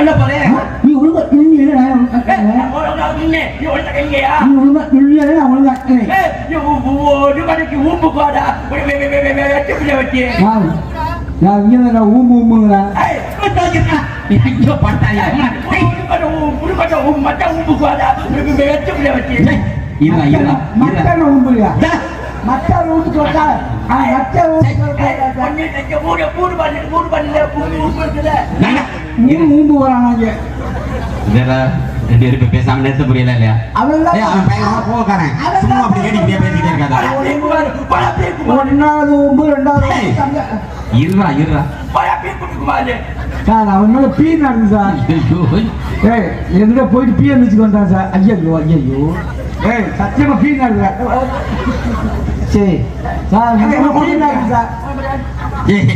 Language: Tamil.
பண்ண போறேன் நீ ஒழுங்கா நின்னு நீ ஒழுங்கா எங்கயா நீ ஒழுங்கா நின்னு ஒழுங்கா ஊம்பு கோடா வச்சு நான் இங்க ஊம்புங்கிறேன் ஐயோ பட்டாயா ஊம்பு கோடா வச்சு மட்டன் ஊம்புறியா மட்டன் ஊம்பு சொல்றா ஊம்பு வரானாங்க ரெண்டு பேரும் பேசாம நிறுத்த புரியல இல்லையா அவன் போக்காரன் சும்மா அப்படி கேட்டு பேசிக்கிட்டே இருக்காதா ஒன்னாவது ஊம்பு ரெண்டாவது இருறா இருறா சார் அவன் மேல பீ நடந்து சார் ஏய் எங்க போயிட்டு பீ அடிச்சுட்டு வந்தான் சார் ஐயோ ஐயோ ஏய் சத்தியமா பீ நடக்குற சரி சார் பீ நடக்குது சார் ஏய்